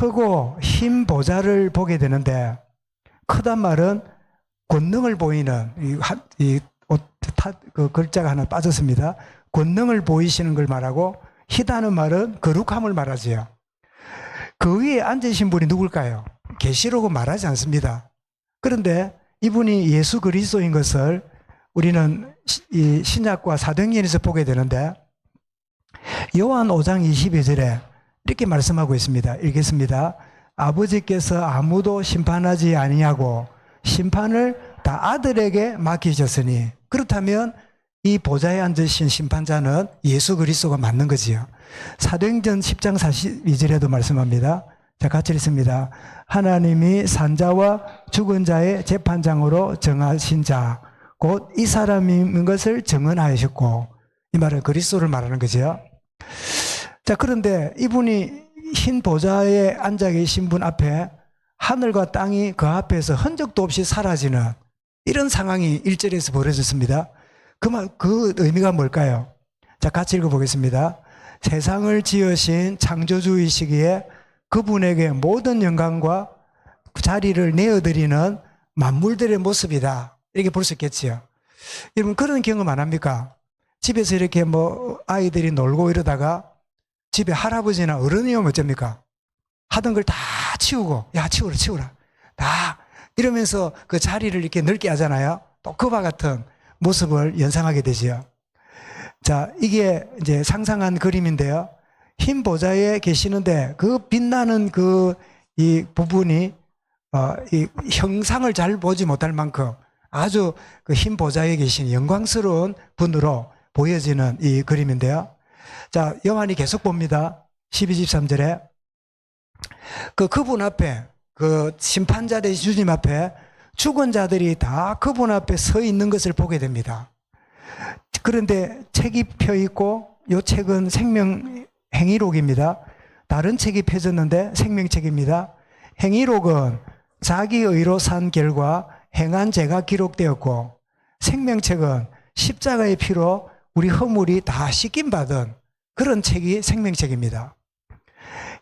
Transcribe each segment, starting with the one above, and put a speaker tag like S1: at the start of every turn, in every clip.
S1: 크고 흰 보좌를 보게 되는데, 크단 말은 권능을 보이는, 그 글자가 하나 빠졌습니다. 권능을 보이시는 걸 말하고, 희다는 말은 거룩함을 말하지요. 그 위에 앉으신 분이 누굴까요? 계시록은 말하지 않습니다. 그런데 이분이 예수 그리스도인 것을 우리는 이 신약과 사도행전에서 보게 되는데, 요한 5장 22절에 이렇게 말씀하고 있습니다. 읽겠습니다. 아버지께서 아무도 심판하지 아니하고 심판을 다 아들에게 맡기셨으니, 그렇다면 이 보좌에 앉으신 심판자는 예수 그리스도가 맞는 거지요. 사도행전 10장 42절에도 말씀합니다. 자, 같이 읽습니다. 하나님이 산자와 죽은 자의 재판장으로 정하신 자, 곧 이 사람인 것을 증언하셨고, 이 말은 그리스도를 말하는 거죠. 자, 그런데 이분이 흰 보좌에 앉아 계신 분 앞에 하늘과 땅이 그 앞에서 흔적도 없이 사라지는 이런 상황이 1절에서 벌어졌습니다. 그 의미가 뭘까요? 자, 같이 읽어보겠습니다. 세상을 지으신 창조주이시기에 그분에게 모든 영광과 자리를 내어드리는 만물들의 모습이다, 이렇게 볼 수 있겠지요. 여러분, 그런 경험 안 합니까? 집에서 이렇게 아이들이 놀고 이러다가 집에 할아버지나 어른이 오면 어쩝니까? 하던 걸 다 치우고, 야, 치우라. 다 이러면서 그 자리를 이렇게 넓게 하잖아요. 또 그와 같은 모습을 연상하게 되지요. 자, 이게 이제 상상한 그림인데요. 흰 보좌에 계시는데 그 빛나는 이 부분이 이 형상을 잘 보지 못할 만큼 아주 그 흰 보좌에 계신 영광스러운 분으로 보여지는 이 그림인데요. 자, 요한이 계속 봅니다. 12, 13절에 그분 앞에, 그 심판자 되신 주님 앞에 죽은 자들이 다 그분 앞에 서 있는 것을 보게 됩니다. 그런데 책이 펴 있고, 이 책은 행위록입니다. 다른 책이 펴졌는데 생명책입니다. 행위록은 자기 의로 산 결과 행한 죄가 기록되었고, 생명책은 십자가의 피로 우리 허물이 다 씻김 받은 그런 책이 생명책입니다.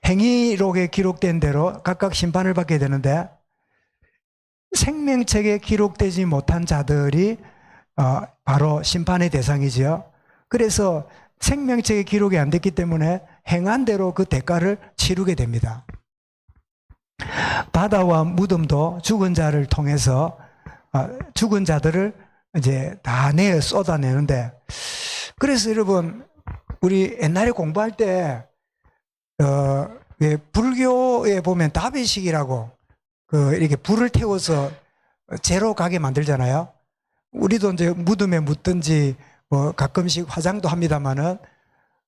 S1: 행위록에 기록된 대로 각각 심판을 받게 되는데, 생명책에 기록되지 못한 자들이 바로 심판의 대상이지요. 그래서 생명책에 기록이 안 됐기 때문에 행한 대로 그 대가를 치르게 됩니다. 바다와 무덤도 죽은 자를 통해서 죽은 자들을 이제 다 쏟아내는데, 그래서 여러분, 우리 옛날에 공부할 때 왜 불교에 보면 다배식이라고 이렇게 불을 태워서 재로 가게 만들잖아요. 우리도 이제 무덤에 묻든지 가끔씩 화장도 합니다만은,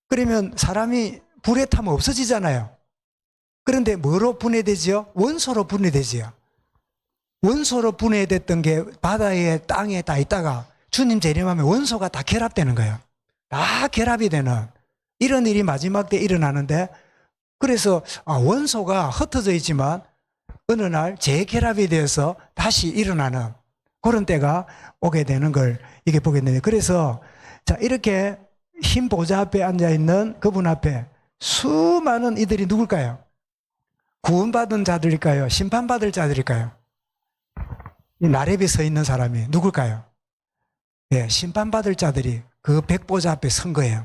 S1: 그러면 사람이 불에 타면 없어지잖아요. 그런데 뭐로 분해되지요? 원소로 분해되지요. 원소로 분해됐던 게 바다에 땅에 다 있다가 주님 재림하면 원소가 다 결합되는 거예요. 다 결합이 되는 이런 일이 마지막 때 일어나는데, 그래서 원소가 흩어져 있지만 어느 날 재결합이 되어서 다시 일어나는 그런 때가 오게 되는 걸 이게 보게 되는데, 그래서 자, 이렇게 흰 보좌 앞에 앉아 있는 그분 앞에 수많은 이들이 누굴까요? 구원받은 자들일까요? 심판받을 자들일까요? 이 나렙에 서 있는 사람이 누굴까요? 예, 심판받을 자들이 그 백보좌 앞에 선 거예요.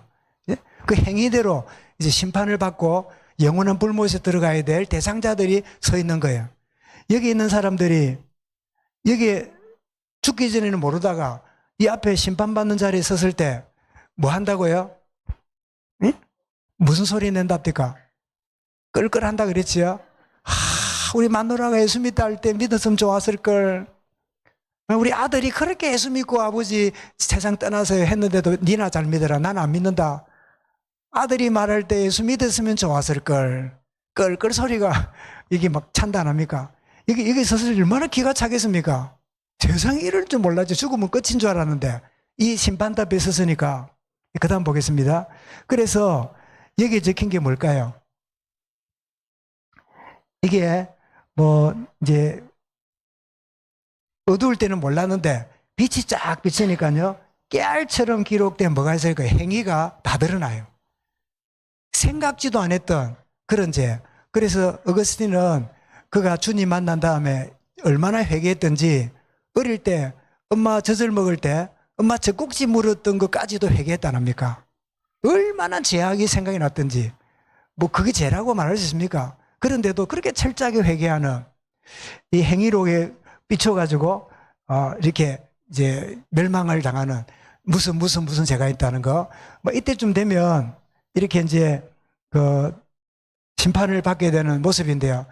S1: 예? 그 행위대로 이제 심판을 받고 영원한 불못에 들어가야 될 대상자들이 서 있는 거예요. 여기 있는 사람들이 여기에 죽기 전에는 모르다가 이 앞에 심판받는 자리에 섰을 때 뭐 한다고요? 응? 무슨 소리 낸답니까? 끌끌한다 그랬지요? 우리 마누라가 예수 믿다 할 때 믿었으면 좋았을걸. 우리 아들이 그렇게 예수 믿고 아버지 세상 떠나서 했는데도 니나 잘 믿어라. 난 안 믿는다. 아들이 말할 때 예수 믿었으면 좋았을걸. 끌끌 소리가 이게 막 찬다 안 합니까? 이게 서서 얼마나 기가 차겠습니까? 세상에 이럴 줄 몰랐죠. 죽으면 끝인 줄 알았는데 이 심판대 앞에 섰으니까. 그 다음 보겠습니다. 그래서 여기에 적힌 게 뭘까요? 이게 이제 어두울 때는 몰랐는데 빛이 쫙 비치니까요, 깨알처럼 기록된 뭐가 있을까요? 행위가 다 드러나요. 생각지도 안 했던 그런 죄, 그래서 어거스틴은 그가 주님 만난 다음에 얼마나 회개했던지 어릴 때 엄마 젖을 먹을 때 엄마 젖꼭지 물었던 것까지도 회개했다는 합니까? 얼마나 죄악이 생각이 났던지 뭐 그게 죄라고 말할 수 있습니까? 그런데도 그렇게 철저하게 회개하는 이 행위록에 삐쳐가지고 이렇게 이제 멸망을 당하는 무슨 죄가 있다는 거. 뭐 이때쯤 되면 이렇게 이제 그 심판을 받게 되는 모습인데요.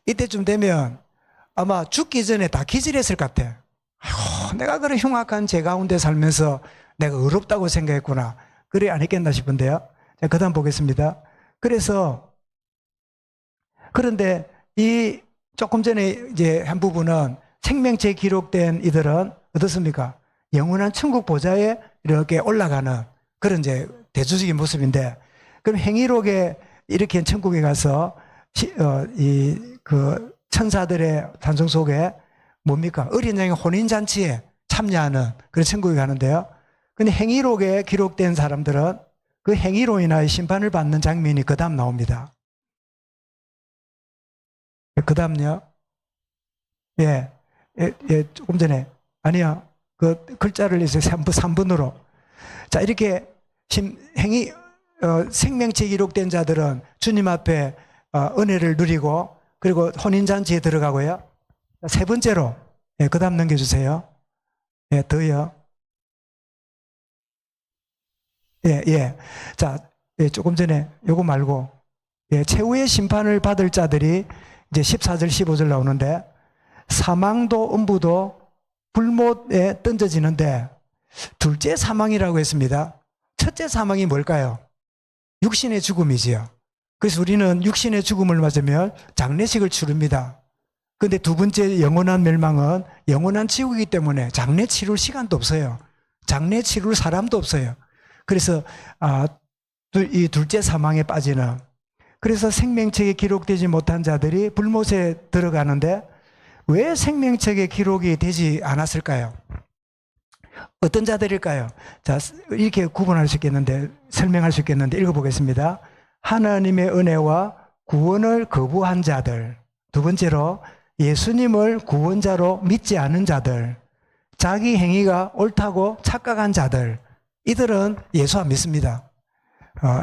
S1: 이때쯤 되면 아마 죽기 전에 다 기절했을 것 같아. 내가 그런 흉악한 죄 가운데 살면서 내가 의롭다고 생각했구나. 그래 안 했겠나 싶은데요. 자, 그 다음 보겠습니다. 그런데 이 조금 전에 이제 한 부분은 생명체에 기록된 이들은 어떻습니까? 영원한 천국 보좌에 이렇게 올라가는 그런 이제 대조적인 모습인데, 그럼 행위록에 이렇게 천국에 가서 그 천사들의 단성 속에 뭡니까? 어린 양의 혼인잔치에 참여하는 그런 천국에 가는데요. 근데 행위록에 기록된 사람들은 그 행위로 인하여 심판을 받는 장면이 그 다음 나옵니다. 그 다음요. 예, 조금 전에. 아니요. 그 글자를 이제 3분으로. 자, 이렇게 생명체 기록된 자들은 주님 앞에 은혜를 누리고 그리고 혼인잔치에 들어가고요. 세 번째로, 예, 그 다음 넘겨주세요. 예, 더요. 예. 자, 예, 조금 전에 요거 말고, 예, 최후의 심판을 받을 자들이 이제 14절, 15절 나오는데, 사망도 음부도 불못에 던져지는데, 둘째 사망이라고 했습니다. 첫째 사망이 뭘까요? 육신의 죽음이지요. 그래서 우리는 육신의 죽음을 맞으면 장례식을 치릅니다. 근데 두 번째 영원한 멸망은 영원한 지옥이기 때문에 장례 치룰 시간도 없어요. 장례 치룰 사람도 없어요. 그래서 이 둘째 사망에 빠지는, 그래서 생명책에 기록되지 못한 자들이 불못에 들어가는데 왜 생명책에 기록이 되지 않았을까요? 어떤 자들일까요? 자, 이렇게 구분할 수 있겠는데, 설명할 수 있겠는데 읽어보겠습니다. 하나님의 은혜와 구원을 거부한 자들. 두 번째로 예수님을 구원자로 믿지 않은 자들. 자기 행위가 옳다고 착각한 자들. 이들은 예수 안 믿습니다.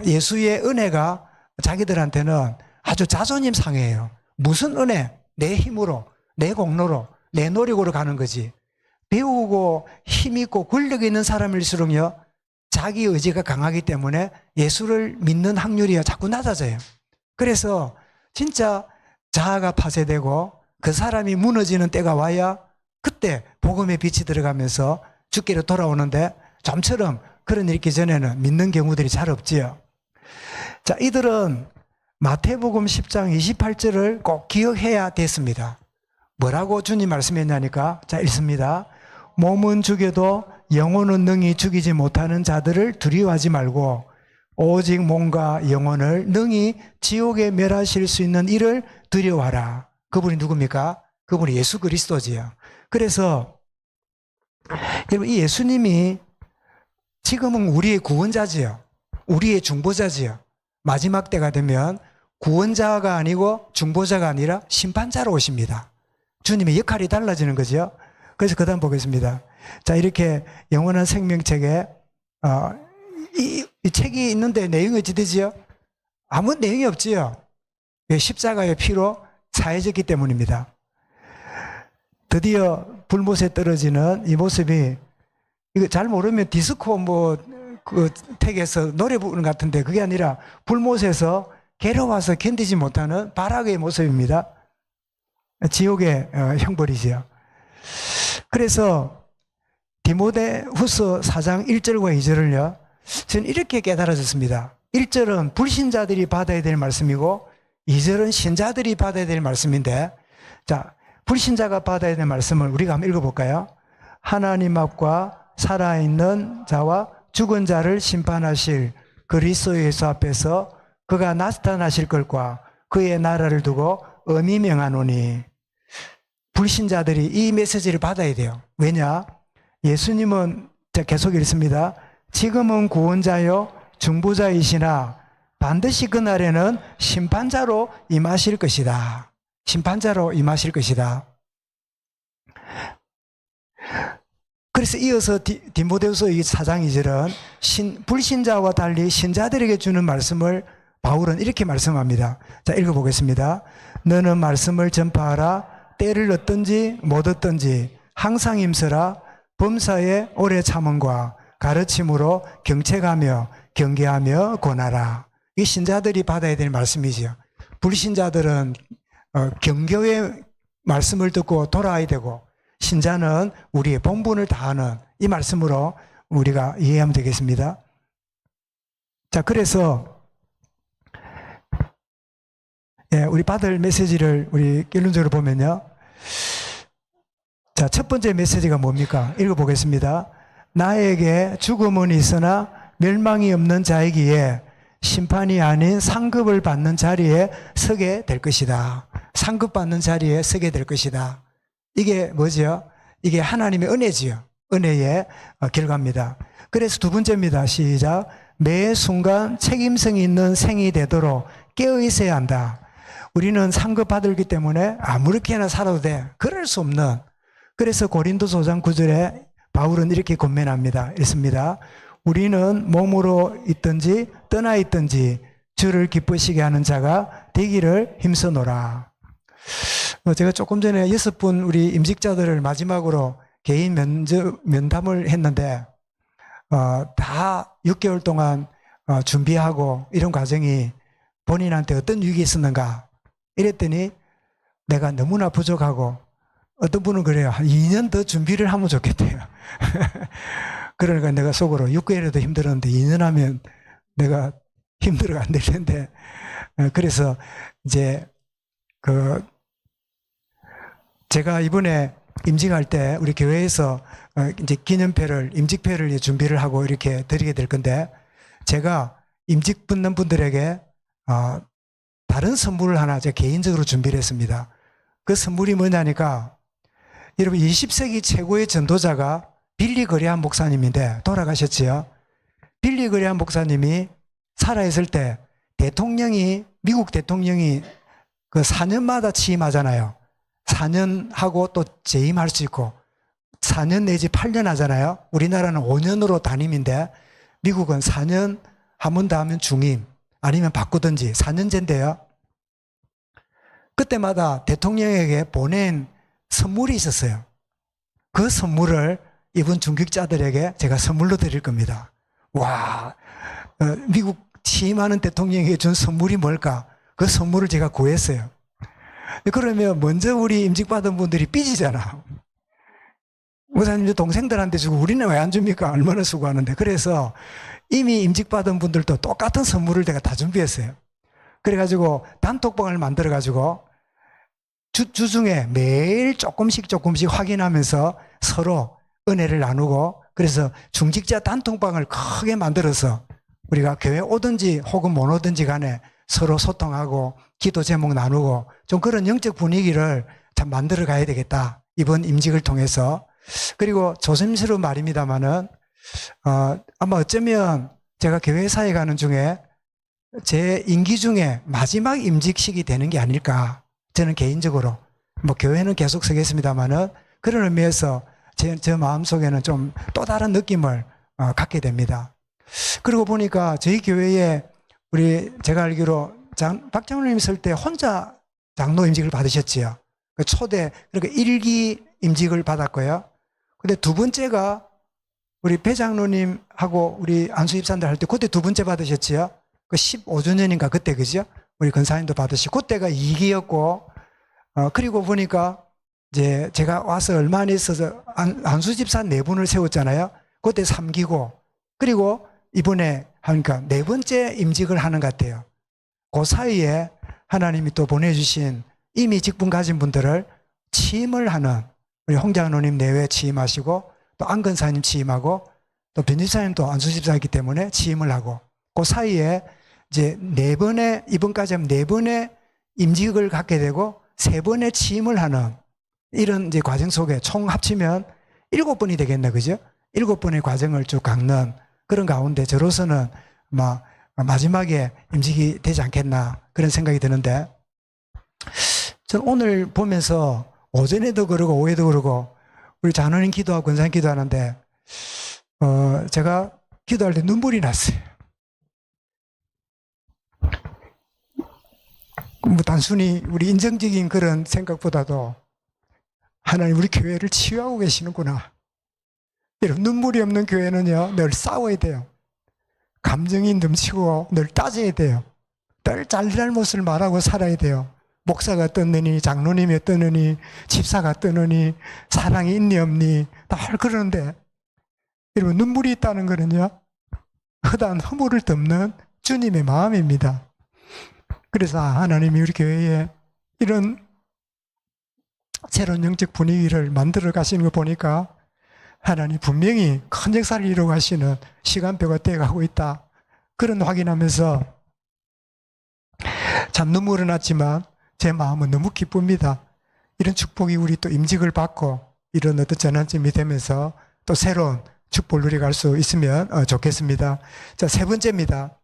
S1: 예수의 은혜가 자기들한테는 아주 자존심 상해요. 무슨 은혜? 내 힘으로, 내 공로로, 내 노력으로 가는 거지. 배우고 힘있고 권력 있는 사람일수록요, 자기 의지가 강하기 때문에 예수를 믿는 확률이 자꾸 낮아져요. 그래서 진짜 자아가 파쇄되고 그 사람이 무너지는 때가 와야 그때 복음의 빛이 들어가면서 주께로 돌아오는데, 좀처럼 그런 일이 있기 전에는 믿는 경우들이 잘 없지요. 자, 이들은 마태복음 10장 28절을 꼭 기억해야 됐습니다. 뭐라고 주님 말씀했냐니까? 자, 읽습니다. 몸은 죽여도 영혼은 능히 죽이지 못하는 자들을 두려워하지 말고 오직 몸과 영혼을 능히 지옥에 멸하실 수 있는 이를 두려워하라. 그분이 누굽니까? 그분이 예수 그리스도지요. 그래서 여러분, 이 예수님이 지금은 우리의 구원자지요. 우리의 중보자지요. 마지막 때가 되면 구원자가 아니고 중보자가 아니라 심판자로 오십니다. 주님의 역할이 달라지는 거죠. 그래서 그 다음 보겠습니다. 자, 이렇게 영원한 생명책에 이 책이 있는데 내용이 어찌 되지요? 아무 내용이 없지요. 십자가의 피로 사해졌기 때문입니다. 드디어 불못에 떨어지는 이 모습이, 이거 잘 모르면 디스코 그 택에서 노래 부르는 것 같은데 그게 아니라 불못에서 괴로워서 견디지 못하는 바라그의 모습입니다. 지옥의 형벌이지요. 그래서 디모데후서 4장 1절과 2절을요, 저는 이렇게 깨달아졌습니다. 1절은 불신자들이 받아야 될 말씀이고 2절은 신자들이 받아야 될 말씀인데, 자, 불신자가 받아야 될 말씀을 우리가 한번 읽어볼까요? 하나님 앞과 살아있는 자와 죽은 자를 심판하실 그리스도 예수 앞에서 그가 나타나실 것과 그의 나라를 두고 엄히 명하노니. 불신자들이 이 메시지를 받아야 돼요. 왜냐? 예수님은 계속 읽습니다. 지금은 구원자요 중보자이시나 반드시 그날에는 심판자로 임하실 것이다. 심판자로 임하실 것이다. 그래서 이어서 디모데후서 4장 2절은 불신자와 달리 신자들에게 주는 말씀을 바울은 이렇게 말씀합니다. 자, 읽어보겠습니다. 너는 말씀을 전파하라. 때를 얻든지 못 얻든지 항상 힘쓰라. 범사에 오래 참음과 가르침으로 경책하며 경계하며 권하라. 이 신자들이 받아야 될 말씀이죠. 불신자들은 경교의 말씀을 듣고 돌아와야 되고, 신자는 우리의 본분을 다하는 이 말씀으로 우리가 이해하면 되겠습니다. 자, 그래서 우리 받을 메시지를 우리 결론적으로 보면요. 자, 첫 번째 메시지가 뭡니까? 읽어보겠습니다. 나에게 죽음은 있으나 멸망이 없는 자이기에 심판이 아닌 상급을 받는 자리에 서게 될 것이다. 상급받는 자리에 서게 될 것이다. 이게 뭐죠? 이게 하나님의 은혜지요. 은혜의 결과입니다. 그래서 두 번째입니다. 시작. 매 순간 책임성이 있는 생이 되도록 깨어 있어야 한다. 우리는 상급 받기 때문에 아무렇게나 살아도 돼. 그럴 수 없는. 그래서 고린도서 5장 9절에 바울은 이렇게 권면합니다. 읽습니다. 우리는 몸으로 있든지 떠나 있든지 주를 기쁘시게 하는 자가 되기를 힘써노라. 제가 조금 전에 6분 우리 임직자들을 마지막으로 개인 면담을 했는데 다 6개월 동안 준비하고 이런 과정이 본인한테 어떤 유익이 있었는가 이랬더니 내가 너무나 부족하고, 어떤 분은 그래요. 한 2년 더 준비를 하면 좋겠대요. 그러니까 내가 속으로 6개월에도 힘들었는데 2년 하면 내가 힘들어 안 될 텐데. 그래서 이제 제가 이번에 임직할 때 우리 교회에서 이제 기념패를, 임직패를 준비를 하고 이렇게 드리게 될 건데, 제가 임직 붙는 분들에게 다른 선물을 하나 제가 개인적으로 준비를 했습니다. 그 선물이 뭐냐니까, 여러분 20세기 최고의 전도자가 빌리 그레함 목사님인데 돌아가셨지요. 빌리 그레함 목사님이 살아있을 때 미국 대통령이 그 4년마다 취임하잖아요. 4년 하고 또 재임할 수 있고 4년 내지 8년 하잖아요. 우리나라는 5년으로 단임인데 미국은 4년 한 번 더 하면 중임 아니면 바꾸든지 4년제인데요. 그때마다 대통령에게 보낸 선물이 있었어요. 그 선물을 이번 중직자들에게 제가 선물로 드릴 겁니다. 와, 미국 취임하는 대통령에게 준 선물이 뭘까? 그 선물을 제가 구했어요. 그러면 먼저 우리 임직받은 분들이 삐지잖아. 목사님 동생들한테 주고 우리는 왜 안 줍니까? 얼마나 수고하는데. 그래서 이미 임직받은 분들도 똑같은 선물을 제가 다 준비했어요. 그래가지고 단톡방을 만들어가지고 주중에 매일 조금씩 확인하면서 서로 은혜를 나누고, 그래서 중직자 단톡방을 크게 만들어서 우리가 교회 오든지 혹은 못 오든지 간에 서로 소통하고 기도 제목 나누고 좀 그런 영적 분위기를 참 만들어 가야 되겠다. 이번 임직을 통해서. 그리고 조심스러운 말입니다만은 아마 어쩌면 제가 교회사에 가는 중에 제 임기 중에 마지막 임직식이 되는 게 아닐까. 저는 개인적으로 뭐 교회는 계속 서겠습니다만은 그런 의미에서 제 마음속에는 좀 또 다른 느낌을 갖게 됩니다. 그러고 보니까 저희 교회에 제가 알기로 박 장로님 있을 때 혼자 장로 임직을 받으셨지요. 그 초대, 그러니까 1기 임직을 받았고요. 근데 두 번째가 우리 배 장로님하고 우리 안수 집사님들 할 때 그때 두 번째 받으셨지요. 그 15주년인가 그때, 그죠? 우리 권사님도 받으시고 그때가 2기였고, 그리고 보니까 이제 제가 와서 얼마 안 있어서 안수 집사 4분을 세웠잖아요. 그때 3기고, 그리고 이번에 하니까 4번째 임직을 하는 것 같아요. 그 사이에 하나님이 또 보내주신 이미 직분 가진 분들을 취임을 하는, 우리 홍장로님 내외 취임하시고 또 안건사님 취임하고 또 변집사님도 안수집사이기 때문에 취임을 하고, 그 사이에 이제 4번의, 이번까지 하면 4번의 임직을 갖게 되고 3번의 취임을 하는 이런 이제 과정 속에 총 합치면 7번이 되겠네, 그죠? 7번의 과정을 쭉 겪는 그런 가운데 저로서는 막 마지막에 임직이 되지 않겠나 그런 생각이 드는데, 저는 오늘 보면서 오전에도 그러고 오후에도 그러고 우리 장로님 기도하고 권사님 기도하는데 제가 기도할 때 눈물이 났어요. 뭐 단순히 우리 인정적인 그런 생각보다도 하나님 우리 교회를 치유하고 계시는구나. 여러분, 눈물이 없는 교회는요 늘 싸워야 돼요. 감정이 넘치고 늘 따져야 돼요. 늘 잘잘못을 말하고 살아야 돼요. 목사가 어떻느니, 장로님이 어떻느니, 집사가 어떻느니, 사랑이 있니 없니 다 그러는데, 여러분, 눈물이 있다는 거는요 허다한 허물을 덮는 주님의 마음입니다. 그래서 하나님이 우리 교회에 이런 새로운 영적 분위기를 만들어 가시는 거 보니까 하나님 분명히 큰 역사를 이루어 가시는 시간표가 되어 가고 있다, 그런 확인하면서 참 눈물은 났지만 제 마음은 너무 기쁩니다. 이런 축복이 우리 또 임직을 받고 이런 어떤 전환점이 되면서 또 새로운 축복을 누려갈 수 있으면 좋겠습니다. 자, 세 번째입니다.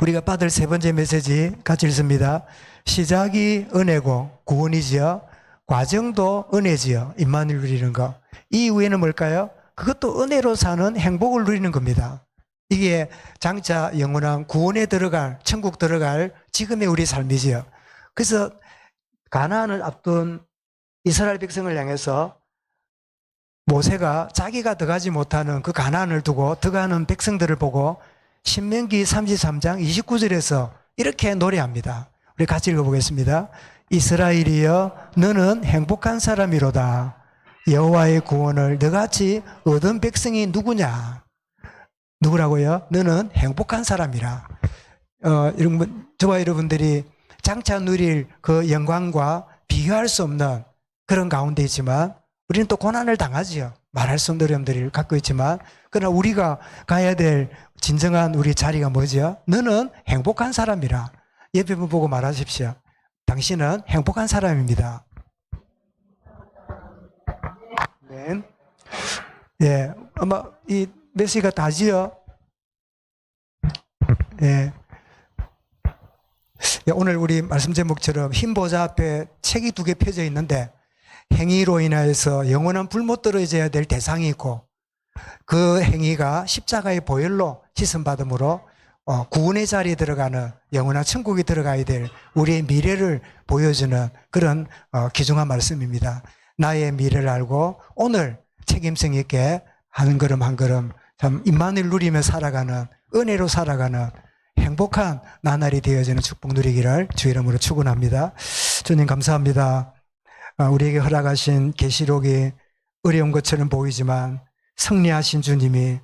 S1: 우리가 받을 세 번째 메시지 같이 읽습니다. 시작이 은혜고 구원이지요, 과정도 은혜지요, 임만을 누리는 것. 이 이후에는 뭘까요? 그것도 은혜로 사는 행복을 누리는 겁니다. 이게 장차 영원한 구원에 들어갈, 천국 들어갈 지금의 우리 삶이지요. 그래서 가나안을 앞둔 이스라엘 백성을 향해서 모세가 자기가 들어가지 못하는 그 가나안을 두고 들어가는 백성들을 보고 신명기 33장 29절에서 이렇게 노래합니다. 우리 같이 읽어보겠습니다. 이스라엘이여 너는 행복한 사람이로다. 여호와의 구원을 너같이 얻은 백성이 누구냐? 누구라고요? 너는 행복한 사람이라. 저와 여러분들이 장차 누릴 그 영광과 비교할 수 없는 그런 가운데 있지만 우리는 또 고난을 당하지요. 말할 수 없는 어려움들을 갖고 있지만, 그러나 우리가 가야 될 진정한 우리 자리가 뭐죠? 너는 행복한 사람이라. 옆에 분 보고 말하십시오. 당신은 행복한 사람입니다. 네. 예, 아마 이 메시지가 다지요. 예. 오늘 우리 말씀 제목처럼 흰 보좌 앞에 책이 2개 펴져 있는데, 행위로 인하여서 영원한 불 못 떨어져야 될 대상이 있고, 그 행위가 십자가의 보혈로 씻음받음으로 구원의 자리에 들어가는 영원한 천국에 들어가야 될 우리의 미래를 보여주는 그런 귀중한 말씀입니다. 나의 미래를 알고 오늘 책임성 있게 한 걸음 한 걸음 참 임만을 누리며 살아가는, 은혜로 살아가는 행복한 나날이 되어지는 축복 누리기를 주 이름으로 축원합니다. 주님 감사합니다. 우리에게 허락하신 계시록이 어려운 것처럼 보이지만 승리하신 주님이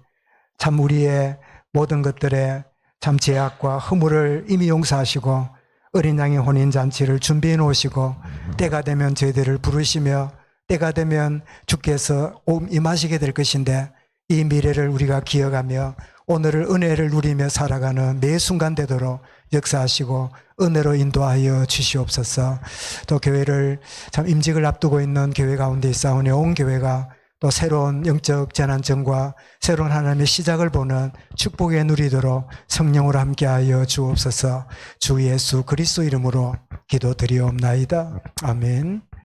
S1: 참 우리의 모든 것들에 참 죄악과 허물을 이미 용서하시고 어린 양의 혼인잔치를 준비해 놓으시고 때가 되면 저희들을 부르시며 때가 되면 주께서 임하시게 될 것인데, 이 미래를 우리가 기억하며 오늘을 은혜를 누리며 살아가는 매 순간 되도록 역사하시고 은혜로 인도하여 주시옵소서. 또 교회를 참 임직을 앞두고 있는 교회 가운데 있사오니 온 교회가 또 새로운 영적 재난점과 새로운 하나님의 시작을 보는 축복에 누리도록 성령으로 함께하여 주옵소서. 주 예수 그리스도 이름으로 기도드리옵나이다. 아멘.